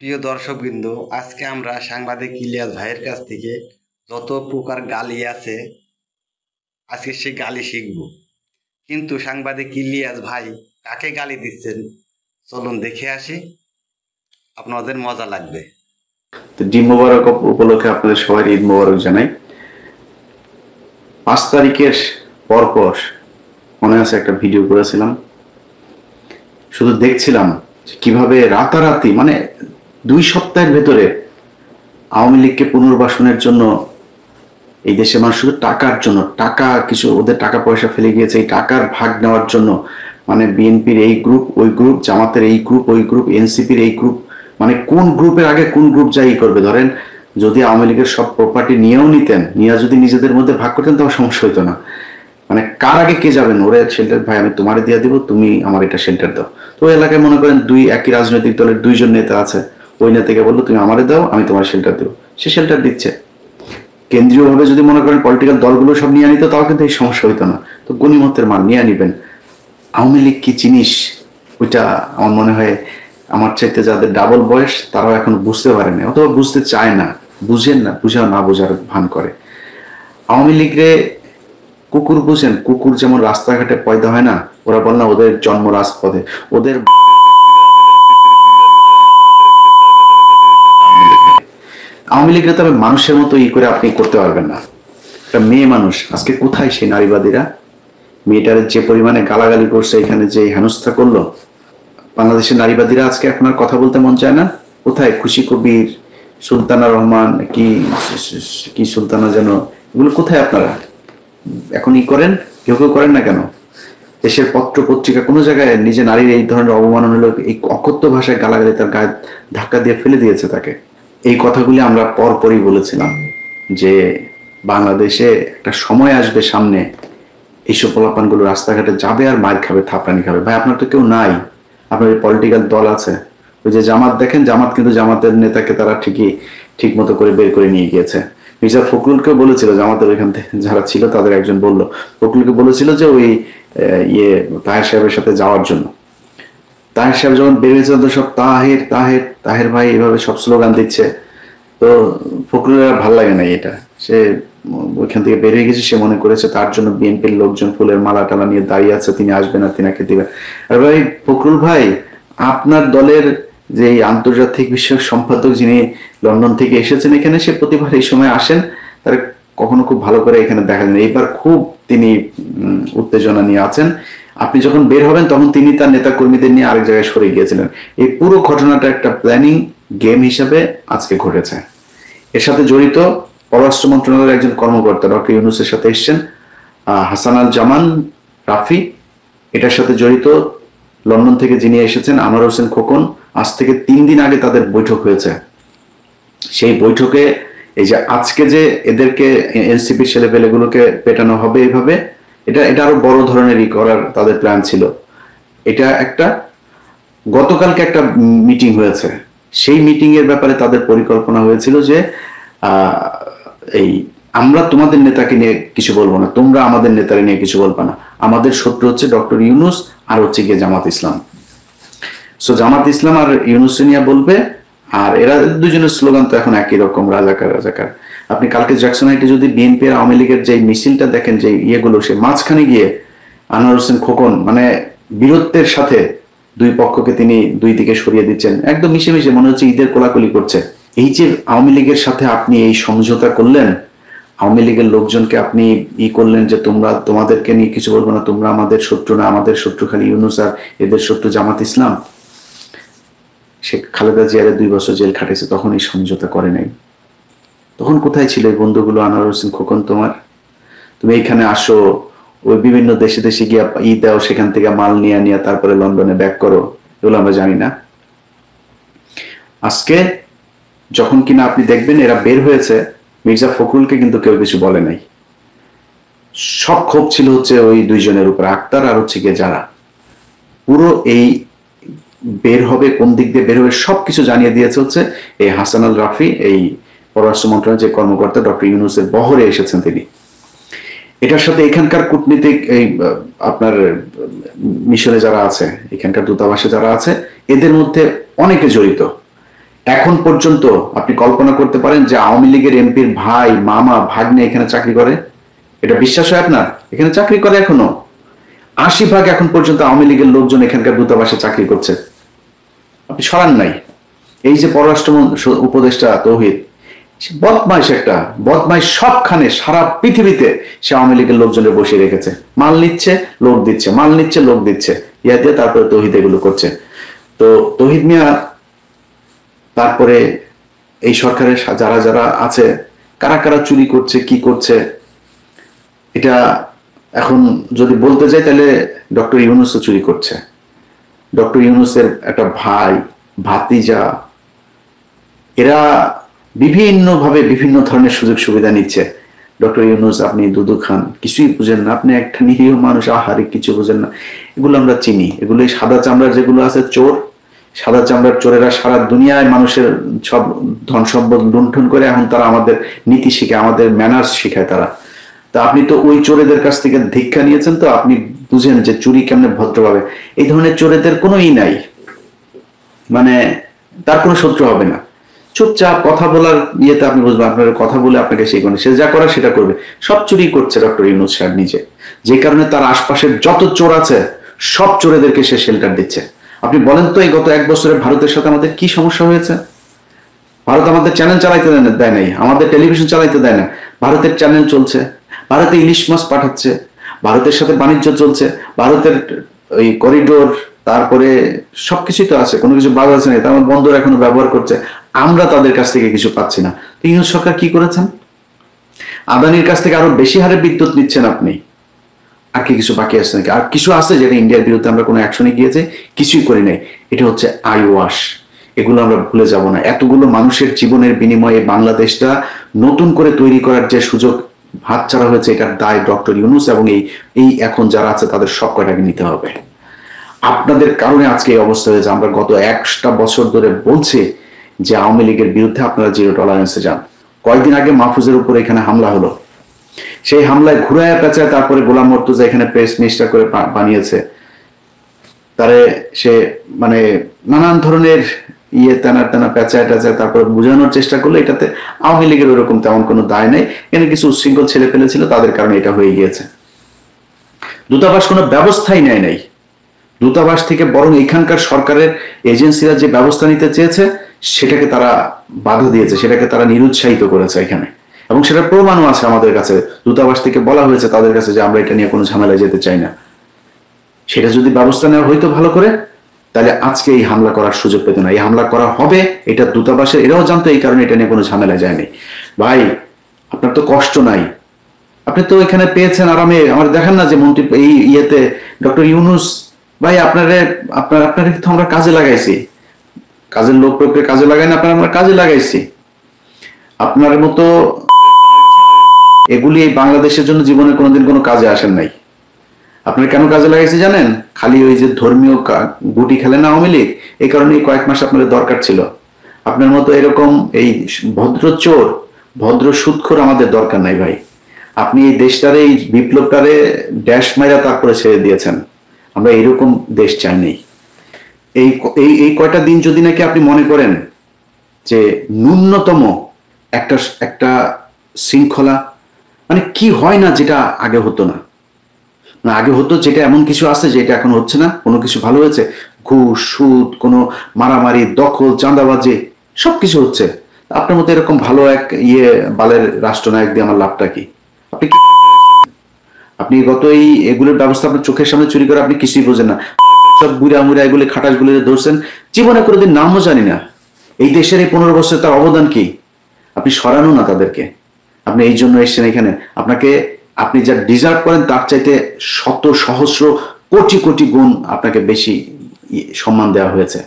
প্রিয় দর্শকবৃন্দ, আজকে আমরা সাংবাদিক ইলিয়াস ভাইয়ের কাছ থেকে যত প্রকার গালি আছে আজকে সেই গালি শিখব। কিন্তু সাংবাদিক ইলিয়াস ভাই কাকে গালি দিচ্ছেন চলুন দেখে আসি, আপনাদের মজা লাগবে। তো ঈদ মোবারক উপলক্ষে আপনাদের সবাই ঈদ মোবারক জানাই। 5 তারিখের পরপর মনে আছে একটা ভিডিও করেছিলাম, শুধু দেখছিলাম কিভাবে রাতারাতি মানে 2 সপ্তাহের ভেতরে আওয়ামী লীগকে পুনর্বাসনের জন্য এই দেশের মানুষ শুধু টাকার জন্য কিছু ওদের টাকা পয়সা ফেলে গিয়েছে, এই টাকার ভাগ নেওয়ার জন্য মানে বিএনপির এই গ্রুপ ওই গ্রুপ, জামাতের এই গ্রুপ ওই গ্রুপ, এনসিপির এই গ্রুপ, মানে কোন গ্রুপের আগে কোন গ্রুপ যাই করবে। ধরেন যদি আওয়ামী লীগের সব প্রপার্টি নিয়েও নিতেন, নিয়ে যদি নিজেদের মধ্যে ভাগ করতেন তাও সমস্যা হইতো না। মানে কার আগে কে যাবেন, ওরে শেল্টার ভাই আমি তোমারে দিয়ে দিব, তুমি আমার এটা শেল্টার দাও। তো ওই এলাকায় মনে করেন একই রাজনৈতিক দলের 2 জন নেতা আছে, ওই নেতাকে বললো তুমি আমারে দাও আমি তোমার শেল্টার দেবো, সে শেল্টার দিচ্ছে। কেন্দ্রীয়ভাবে যদি মনে করেন পলিটিক্যাল দলগুলো সব নিয়ে নিত তাও কিন্তু এই সমস্যা হইতো না। তো গণিমতের মাল নিয়ে নিবেন। আওয়ামী লীগ কি জিনিস ওইটা আমার মনে হয় আমার চাইতে যাদের ডাবল বয়স তারাও এখন বুঝতে পারে না, অথবা বুঝতে চায় না, বুঝেন না, না বোঝার ভান করে। আওয়ামী লীগরে কুকুর বুঝেন, কুকুর যেমন রাস্তাঘাটে পয়দা হয় না, ওরা বল না ওদের জন্ম রাজপথে, ওদের আওয়ামী লীগরে তবে মানুষের মতো করে আপনি করতে পারবেন না। একটা মেয়ে মানুষ আজকে কোথায় সেই নারীবাদীরা? মেয়েটার যে পরিমাণে গালাগালি করছে, এখানে যে হেনস্থা করলো, বাংলাদেশের নারীবাদীরা আজকে এখন আর কথা বলতে মন চায় না। কোথায় খুশি কবির, সুলতানা রহমান, কি কি সুলতানা যেন, এগুলো কোথায় আপনারা এখন করেন? কেউ কেউ করেন না কেন? দেশের পত্র পত্রিকা কোনো জায়গায় নিজে নারীর এই ধরনের অবমাননা হলো, এই অকথ্য ভাষায় গালাগালি তার গায়ে ধাক্কা দিয়ে ফেলে দিয়েছে তাকে। এই কথাগুলি আমরা পরপরই বলেছিলাম যে বাংলাদেশে একটা সময় আসবে সামনে, এইসব পোলাপানগুলো রাস্তাঘাটে যাবে আর মার খাবে, থাপড়ানি খাবে। ভাই আপনার তো কেউ নাই, আপনার পলিটিক্যাল দল আছে। ওই যে জামাত দেখেন, জামাত কিন্তু জামাতের নেতাকে তারা ঠিকই ঠিক মতো করে বের করে নিয়ে গিয়েছে। মির্জা ফখরুলকে বলেছিল, জামাতের ওইখান থেকে যারা ছিল তাদের একজন বলল, ফখরুলকে বলেছিল যে ওই তাহের সাহেবের সাথে যাওয়ার জন্য। তাহের সাহেব যখন বের হয়েছে তো সব তাহের তাহের তাহের ভাই এভাবে সব স্লোগান দিচ্ছে। তো ফখরুলের ভাল লাগে না এটা, সে ওইখান থেকে বেরিয়ে গেছে, সে মনে করেছে তার জন্য বিএনপির লোকজন ফুলের মালা টালা নিয়ে দাঁড়িয়ে আছে, তিনি আসবেন আর তিনাকে দিবেন। আর ভাই ফখরুল ভাই, আপনার দলের যে আন্তর্জাতিক বিষয়ক সম্পাদক যিনি লন্ডন থেকে এসেছেন এখানে, সে প্রতিবার এই সময় আসেন, তার কখনো খুব ভালো করে এখানে দেখা যায়। এইবার খুব তিনি উত্তেজনা নিয়ে আছেন। আপনি যখন বের হবেন তখন তিনি তার নেতা কর্মীদের নিয়ে আরেক জায়গায় সরে গিয়েছিলেন। এই পুরো ঘটনাটা একটা প্ল্যানিং গেম হিসাবে আজকে ঘটেছে। এর সাথে জড়িত পররাষ্ট্র মন্ত্রণালয়ের একজন কর্মকর্তা ডক্টর ইউনূসের সাথে এসছেন, হাসানুজ্জামান রাফি। এটার সাথে জড়িত লন্ডন থেকে যিনি এসেছেন আনোয়ার হোসেন খোকন। আজ থেকে 3 দিন আগে তাদের বৈঠক হয়েছে। সেই বৈঠকে এই যে আজকে যে এদেরকে এনসিপির ছেলেপেলেগুলোকে পেটানো হবে এইভাবে, এটা আরো বড় ধরনের করার তাদের প্ল্যান ছিল। এটা একটা গতকালকে একটা মিটিং হয়েছে, সেই মিটিং এর ব্যাপারে তাদের পরিকল্পনা হয়েছিল যে এই আমরা তোমাদের নেতাকে নিয়ে কিছু বলবো না, তোমরা আমাদের নেতাকে নিয়ে কিছু বলবা না, আমাদের শত্রু হচ্ছে ডক্টর ইউনূস আর হচ্ছে গিয়ে জামাত ইসলাম। সো জামাত ইসলাম আর ইউনূস নিয়ে বলবে, আর এরা দুজনের স্লোগান তো এখন একই রকম, রাজাকার রাজাকার। আপনি কালকে জ্যাকসন হাইটে যদি বিএনপি আর আওয়ামী লীগের যে মিছিলটা দেখেন, যে ইয়েগুলো, সে মাঝখানে গিয়ে আনোয়ার হোসেন খোকন মানে বীরত্বের সাথে 2 পক্ষকে তিনি 2 দিকে সরিয়ে দিচ্ছেন, একদম মিশে মিশে মনে হচ্ছে ঈদের কোলাকুলি করছে। এই যে আওয়ামী লীগের সাথে আপনি এই সমঝোতা করলেন, আওয়ামী লীগের লোকজনকে আপনি করলেন যে তোমরা তোমাদেরকে নিয়ে কিছু বলবো না, তোমরা আমাদের শত্রু না, আমাদের শত্রু খালি ইউনূস আর এদের শত্রু জামাত ইসলাম। সে খালেদা জিয়ারে 2 বছর জেল খাটেছে, তখন এই সমঝোতা করে নাই। তখন কোথায় ছিল এই বন্ধুগুলো? আনোয়ার হোসেন খোকন, তুমি এইখানে আসো, ওই বিভিন্ন দেশে দেশে গিয়া দাও, সেখান থেকে মাল নিয়ে তারপরে লন্ডনে ব্যাক করো, এগুলো আমরা জানি না। আজকে যখন কিনা আপনি দেখবেন এরা বের হয়েছে, মির্জা ফখরুলকে কিন্তু কেউ কিছু বলে নাই। সব ক্ষোভ ছিল হচ্ছে ওই 2 জনের উপর, আক্তার আর হচ্ছে গিয়ে যারা। পুরো এই বের হবে, কোন দিক দিয়ে বের হবে সবকিছু জানিয়ে দিয়েছে হচ্ছে এই হাসানুল রাফি, এই পররাষ্ট্র মন্ত্রণালয়ের যে কর্মকর্তা ডক্টর ইউনূসের বহরে এসেছেন তিনি। এটার সাথে এখানকার কূটনীতিক এই আপনার মিশনে যারা আছে, এখানকার দূতাবাসে যারা আছে, এদের মধ্যে অনেকে জড়িত। এখন পর্যন্ত আপনি কল্পনা করতে পারেন যে আওয়ামী লীগের এমপির ভাই মামা ভাগ্নে এখানে চাকরি করে? এটা বিশ্বাস হয় আপনার? এখানে চাকরি করে এখনো 80% এখন পর্যন্ত আওয়ামী লীগের লোকজন এখানকার দূতাবাসে চাকরি করছে। আপনি সরান নাই। এই যে পররাষ্ট্র উপদেষ্টা তৌহিদ, সে বদমাইশ, একটা বদমাইশ সবখানে, সারা পৃথিবীতে সে আওয়ামী লীগের লোকজনের বসিয়ে রেখেছে। মাল নিচ্ছে, লোক দিচ্ছে, মাল নিচ্ছে, লোক দিচ্ছে, ইয়া দিয়ে তারপরে তৌহিদ এগুলো করছে। তো তৌহিদ মিয়া, তারপরে এই সরকারের যারা যারা আছে, কারা কারা চুরি করছে, কি করছে, এটা এখন যদি বলতে যাই তাহলে ডক্টর ইউনূসও চুরি করছে। ডক্টর ইউনূসের একটা ভাই, ভাতিজা, এরা বিভিন্নভাবে বিভিন্ন ধরনের সুযোগ সুবিধা নিচ্ছে। ডক্টর ইউনূস, আপনি দুধু খান, কিছুই বুঝেন না, আপনি একটা নিরীহ মানুষ, আহারে কিছু বুঝেন না। এগুলো আমরা চিনি, এগুলো সাদা চামড়ার যেগুলো আছে চোর, সাদা চামড়ার চোরেরা সারা দুনিয়ায় মানুষের সব ধন সম্পদ লুণ্ঠন করে এখন তারা আমাদের নীতি শিখায়, আমাদের ম্যানার্স শিখায় তারা। তা আপনি তো ওই চোরেদের কাছ থেকে ধিক্ষা নিয়েছেন, তো আপনি বুঝেন যে চুরি কেমনে ভদ্রভাবে। এই ধরনের চোরেদের কোনো নাই, মানে তার কোনো শত্রু হবে না। চুপচাপ কথা বলার ইয়েতে আপনি বুঝবেন, আপনার কথা বলে আপনাকে সেই করে সে যা করার সেটা করবে। সব চুরি করছে ডক্টর ইউনূস সাহেব নিজে, যে কারণে তার আশপাশের যত চোর আছে সব চোরেদেরকে সে শেল্টার দিচ্ছে। আপনি বলেন তো, এই গত 1 বছরে ভারতের সাথে আমাদের কি সমস্যা হয়েছে? ভারত আমাদের চ্যানেল চালাইতে দেয় নাই, আমাদের টেলিভিশন চালাইতে দেয় না। ভারতের চ্যানেল চলছে, ভারতে ইলিশ মাছ পাঠাচ্ছে, ভারতের সাথে বাণিজ্য চলছে, ভারতের ওই করিডোর, তারপরে সবকিছুই তো আছে, কোনো কিছু বাদ আছে না। তার বন্দর এখনো ব্যবহার করছে, আমরা তাদের কাছ থেকে কিছু পাচ্ছি না। তো ইউনূস সরকার কি করেছেন? আদানির কাছ থেকে আরো বেশি হারে বিদ্যুৎ নিচ্ছেন আপনি। আর কি কিছু বাকি আছে নাকি? আর কিছু আছে যেটা ইন্ডিয়ার বিরুদ্ধে আমরা কোনো অ্যাকশনে গিয়েছে? কিছুই করি নাই। এটা হচ্ছে আই ওয়াশ। এগুলো আমরা ভুলে যাব না। এতগুলো মানুষের জীবনের বিনিময়ে বাংলাদেশটা নতুন করে তৈরি করার যে সুযোগ হাতছাড়া হয়েছে, এটার দায় ডক্টর ইউনূস এবং এই এখন যারা আছে তাদের সব কয়টাকে নিতে হবে। আপনাদের কারণে আজকে এই অবস্থা হয়েছে। আমরা গত 1টা বছর ধরে বলছি যে আওয়ামী লীগের বিরুদ্ধে আপনারা জিরো টলারেন্সে যান। কয়েকদিন আগে মাহফুজের উপর এখানে হামলা হলো, সেই হামলায় ঘুরায় পেঁচায় তারপরে গোলাম মর্তুজা এখানে প্রেস মিনিস্টার করে বানিয়েছে তারে। সে মানে নানান ধরনের তেনা পেঁচায় টেঁচায় তারপরে বোঝানোর চেষ্টা করলো। এটাতে আওয়ামী লীগের ওরকম তেমন কোনো দায় নেই, এখানে কিছু উচ্ছৃঙ্খল ছেলে ফেলেছিল, তাদের কারণে এটা হয়ে গিয়েছে। দূতাবাস কোনো ব্যবস্থাই নেয় নাই। দূতাবাস থেকে বরং এখানকার সরকারের এজেন্সিরা যে ব্যবস্থা নিতে চেয়েছে সেটাকে তারা বাধা দিয়েছে, সেটাকে তারা নিরুৎসাহিত করেছে এখানে। এবং সেটা প্রমাণও আছে আমাদের কাছে। দূতাবাস থেকে বলা হয়েছে তাদের কাছে যে আমরা এটা নিয়ে কোনো ঝামেলায় যেতে চাই না। সেটা যদি ব্যবস্থা নেওয়া হইতো ভালো করে, তাহলে আজকে এই হামলা করার সুযোগ পেত না। এই হামলা করা হবে এটা দূতাবাসের, এরাও জানতো, এই কারণে এটা নিয়ে কোনো ঝামেলায় যায়নি। ভাই, আপনার তো কষ্ট নাই, আপনি তো এখানে পেয়েছেন আরামে। আমার দেখেন না যে মন্ত্রী এই ইয়েতে ডক্টর ইউনূস ভাই, আপনারে তো আমরা কাজে লাগাইছি, কাজের লোক টোককে কাজে লাগাই না, আমরা কাজে লাগাইছি। আপনার মতো এগুলি এই বাংলাদেশের জন্য জীবনে কোনোদিন কোনো কাজে আসেন নাই। আপনার কেন কাজে লাগাইছি জানেন? খালি ওই যে ধর্মীয় গুটি খেলেন না আওয়ামী লীগ, এই কারণে 1 মাস আপনাদের দরকার ছিল। আপনার মতো এরকম এই ভদ্র চোর, ভদ্র সুদখোর আমাদের দরকার নাই ভাই। আপনি এই দেশটারে, এই বিপ্লবটারে ড্যাশ মাইরা তারপরে ছেড়ে দিয়েছেন। আমরা এরকম দেশ চাই নেই। এই এই কয়টা দিন যদি নাকি আপনি মনে করেন যে ন্যূনতম একটা শৃঙ্খলা, মানে কি হয় না যেটা আগে হতো না, আগে হতো যেটা, এমন কিছু আছে যেটা এখন হচ্ছে না। কোনো কিছু ভালো হয়েছে? ঘুষ, সুদ, কোনো মারামারি, দখল, চাঁদাবাজি, সবকিছু হচ্ছে। আপনার মতো এরকম ভালো এক বালের রাষ্ট্রনায়ক দিয়ে আমার লাভটা কি? আপনি কি, আপনি গত এগুলোর ব্যবস্থা আপনার চোখের সামনে চুরি করে আপনি কিছুই বোঝেন না। সব বুড়া মুড়া এগুলো খাটাস গুলো ধরছেন, জীবনে কোনোদিন নামও জানি না। এই দেশের এই 15 বছর তার অবদান কি? আপনি সরানো না তাদেরকে। আপনি এই জন্য এসছেন এখানে। আপনি যা ডিজার্ভ করেন তার চাইতে শত সহস্র কোটি কোটি গুণ আপনাকে বেশি সম্মান দেওয়া হয়েছে।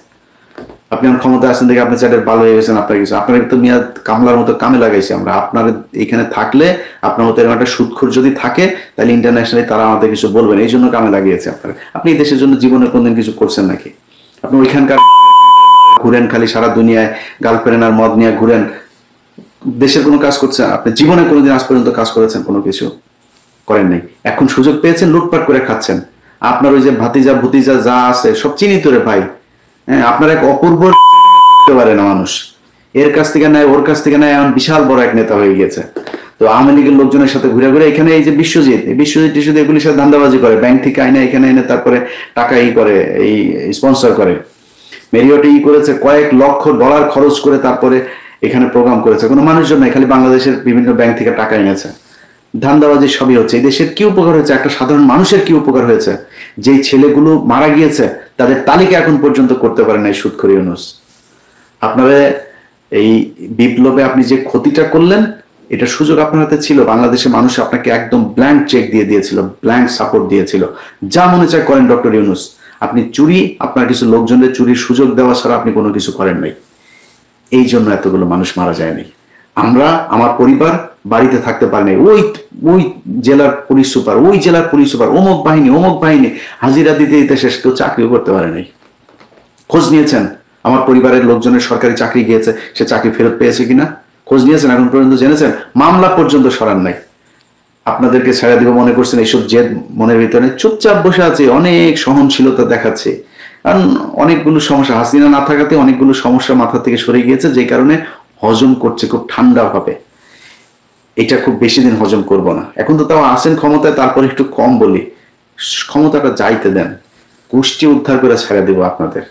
আপনি আমার ক্ষমতা আছেন দেখে আপনি চাইলে ভালো হয়ে গেছেন। আপনাকে তো মিয়া কামলার মতো কামে লাগাইছি আমরা। আপনার এখানে থাকলে, আপনার মতো এরকম একটা সুদখোর যদি থাকে, তাহলে ইন্টারন্যাশনালি তারা আমাদের কিছু বলবেন, এই জন্য কামে লাগিয়েছে আপনার। আপনি এই দেশের জন্য জীবনে কোনদিন কিছু করছেন নাকি? আপনি ওইখানকার ঘুরেন, খালি সারা দুনিয়ায় গার্লফ্রেন্ড আর মদ নিয়ে ঘুরেন, দেশের কোনো কাজ করছেন? আপনি জীবনে কোনোদিন আজ পর্যন্ত কাজ করেছেন? কোনো কিছু করেন নাই। এখন সুযোগ পেয়েছেন, লুটপাট করে খাচ্ছেন। আপনার ওই যে ভাতিজা ভুতিজা যা আছে সব চিনি তোরে ভাই। হ্যাঁ, আপনার এক অপূর্ব পারে না মানুষ। এর কাছ থেকে নেয়, ওর কাছ থেকে নেয়, এখন বিশাল বড় এক নেতা হয়ে গেছে। তো আওয়ামী লীগের লোকজনের সাথে ঘুরে ঘুরে এখানে এই যে বিশ্বজিৎ টিশ্বজিৎ এগুলির সাথে ধান্দাবাজি করে, ব্যাংক থেকে আইনে এখানে এনে তারপরে টাকা করে, এই স্পন্সর করে। মেরিওটে করেছে, কয়েক লক্ষ ডলার খরচ করে তারপরে এখানে প্রোগ্রাম করেছে, কোনো মানুষজন নাই, খালি বাংলাদেশের বিভিন্ন ব্যাংক থেকে টাকা এনেছে। ধান্দাবাজি সবই হচ্ছে। এই দেশের কি উপকার হয়েছে, একটা সাধারণ মানুষের কি উপকার হয়েছে? যেই ছেলেগুলো মারা গিয়েছে তাদের তালিকা এখন পর্যন্ত করতে পারে নাই সুদখোর ইউনূস। আপনারা এই বিপ্লবে আপনি যে ক্ষতিটা করলেন, এটা সুযোগ আপনার হাতে ছিল। বাংলাদেশের মানুষ আপনাকে একদম ব্ল্যাঙ্ক চেক দিয়ে দিয়েছিল, ব্ল্যাঙ্ক সাপোর্ট দিয়েছিল, যা মনে চায় করেন ডক্টর ইউনূস। আপনি চুরি, আপনার কিছু লোকজনের চুরির সুযোগ দেওয়া ছাড়া আপনি কোনো কিছু করেন নাই। এই জন্য এতগুলো মানুষ মারা যায়নি। আমরা, আমার পরিবার বাড়িতে থাকতে পারি নাই। ওই ওই জেলার পুলিশ সুপার, ওই জেলার পুলিশ সুপার, অমুক বাহিনী হাজিরা দিতে দিতে শেষ, কেউ চাকরিও করতে পারে নাই। খোঁজ নিয়েছেন আমার পরিবারের লোকজনের সরকারি চাকরি গিয়েছে, সে চাকরি ফেরত পেয়েছে কিনা খোঁজ নিয়েছেন? এখন পর্যন্ত জেনেছেন? মামলা পর্যন্ত সরান নাই। আপনাদেরকে ছেড়ে দিব মনে করছেন, এইসব জেদ মনের ভিতরে, চুপচাপ বসে আছে, অনেক সহনশীলতা দেখাচ্ছে। কারণ অনেকগুলো সমস্যা, হাসিনা না থাকাতে অনেকগুলো সমস্যা মাথা থেকে সরে গিয়েছে, যে কারণে হজম করছে খুব ঠান্ডা ভাবে। এটা খুব বেশি দিন হজম করব না। এখন তো তাও আসেন ক্ষমতায়, তারপর একটু কম বলি, ক্ষমতাটা যাইতে দেন, কুষ্টি উদ্ধার করে ছেড়ে দেবো আপনাদের।